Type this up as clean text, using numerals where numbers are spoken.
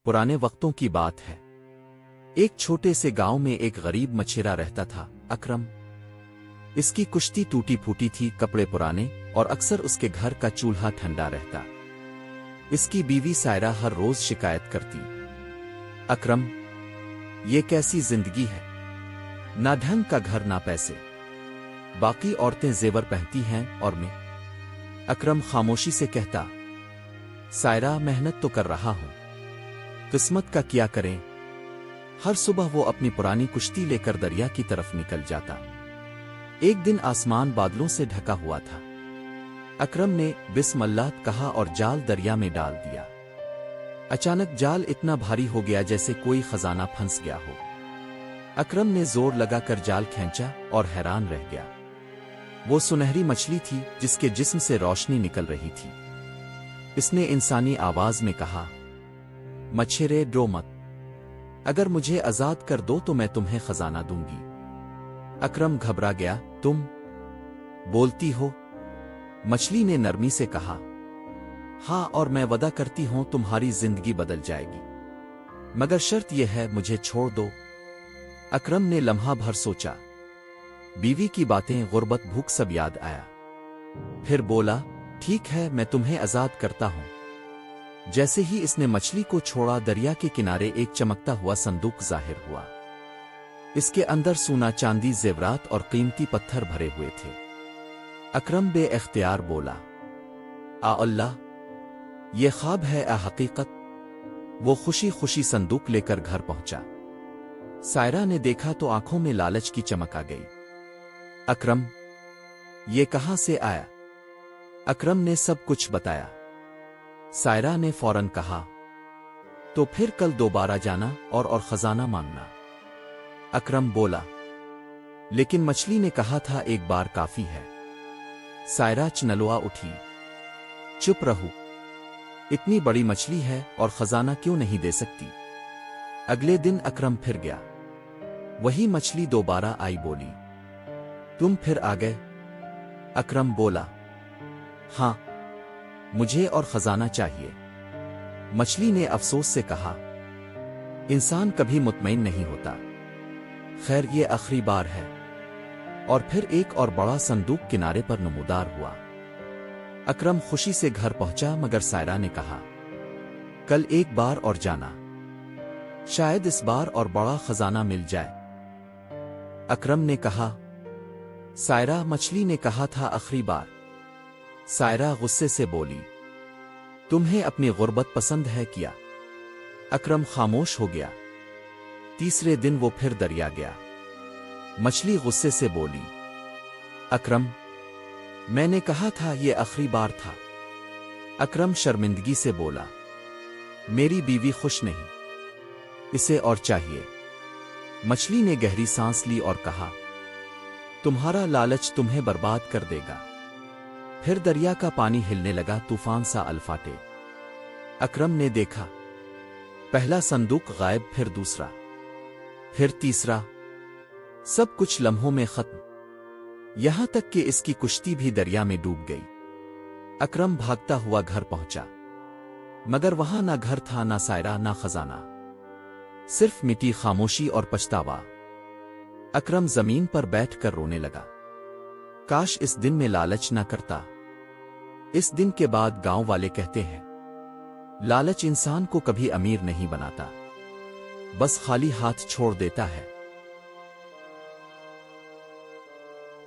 पुराने वक्तों की बात है। एक छोटे से गांव में एक गरीब मछेरा रहता था, अकरम। इसकी कुश्ती टूटी फूटी थी, कपड़े पुराने, और अक्सर उसके घर का चूल्हा ठंडा रहता। इसकी बीवी सायरा हर रोज शिकायत करती, अकरम, ये कैसी जिंदगी है, ना ढंग का घर ना पैसे, बाकी औरतें जेवर पहनती हैं और मैं। अकरम खामोशी से कहता, सायरा, मेहनत तो कर रहा हूं, किस्मत का क्या करें। हर सुबह वो अपनी पुरानी कुश्ती लेकर दरिया की तरफ निकल जाता। एक दिन आसमान बादलों से ढका हुआ था। अकरम ने बिस्मिल्लाह कहा और जाल दरिया में डाल दिया। अचानक जाल इतना भारी हो गया जैसे कोई खजाना फंस गया हो। अकरम ने जोर लगाकर जाल खींचा और हैरान रह गया। वो सुनहरी मछली थी जिसके जिस्म से रोशनी निकल रही थी। इसने इंसानी आवाज में कहा, मछेरे, डरो मत, अगर मुझे आजाद कर दो तो मैं तुम्हें खजाना दूंगी। अकरम घबरा गया, तुम बोलती हो? मछली ने नरमी से कहा, हाँ, और मैं वादा करती हूं तुम्हारी जिंदगी बदल जाएगी, मगर शर्त यह है, मुझे छोड़ दो। अकरम ने लम्हा भर सोचा। बीवी की बातें, गुर्बत, भूख सब याद आया। फिर बोला, ठीक है, मैं तुम्हें आजाद करता हूं। जैसे ही इसने मछली को छोड़ा, दरिया के किनारे एक चमकता हुआ संदूक जाहिर हुआ। इसके अंदर सोना, चांदी, जेवरात और कीमती पत्थर भरे हुए थे। अकरम बे-इख्तियार बोला, आ अल्लाह, ये ख्वाब है आ हकीकत। वो खुशी खुशी संदूक लेकर घर पहुंचा। सायरा ने देखा तो आंखों में लालच की चमक आ गई। अकरम, ये कहां से आया? अकरम ने सब कुछ बताया। सायरा ने फौरन कहा, तो फिर कल दोबारा जाना और खजाना मांगना। अकरम बोला, लेकिन मछली ने कहा था एक बार काफी है। सायरा चनलुआ उठी, चुप रहो, इतनी बड़ी मछली है और खजाना क्यों नहीं दे सकती। अगले दिन अकरम फिर गया। वही मछली दोबारा आई, बोली, तुम फिर आ गए? अकरम बोला, हां, मुझे और खजाना चाहिए। मछली ने अफसोस से कहा, इंसान कभी मुतमईन नहीं होता। खैर, ये आखिरी बार है। और फिर एक और बड़ा संदूक किनारे पर नमूदार हुआ। अकरम खुशी से घर पहुंचा, मगर सायरा ने कहा, कल एक बार और जाना, शायद इस बार और बड़ा खजाना मिल जाए। अकरम ने कहा, सायरा, मछली ने कहा था आखिरी बार। सायरा गुस्से से बोली, तुम्हें अपनी गुर्बत पसंद है क्या? अकरम खामोश हो गया। तीसरे दिन वो फिर दरिया गया। मछली गुस्से से बोली, अकरम, मैंने कहा था ये आखिरी बार था। अकरम शर्मिंदगी से बोला, मेरी बीवी खुश नहीं, इसे और चाहिए। मछली ने गहरी सांस ली और कहा, तुम्हारा लालच तुम्हें बर्बाद कर देगा। फिर दरिया का पानी हिलने लगा, तूफान सा अलफाटे। अकरम ने देखा, पहला संदूक गायब, फिर दूसरा, फिर तीसरा, सब कुछ लम्हों में खत्म, यहां तक कि इसकी कुश्ती भी दरिया में डूब गई। अकरम भागता हुआ घर पहुंचा, मगर वहां ना घर था, ना सायरा, ना खजाना, सिर्फ मिट्टी, खामोशी और पछतावा। अकरम जमीन पर बैठकर रोने लगा। काश इस दिन में लालच ना करता। इस दिन के बाद गांव वाले कहते हैं, लालच इंसान को कभी अमीर नहीं बनाता, बस खाली हाथ छोड़ देता है।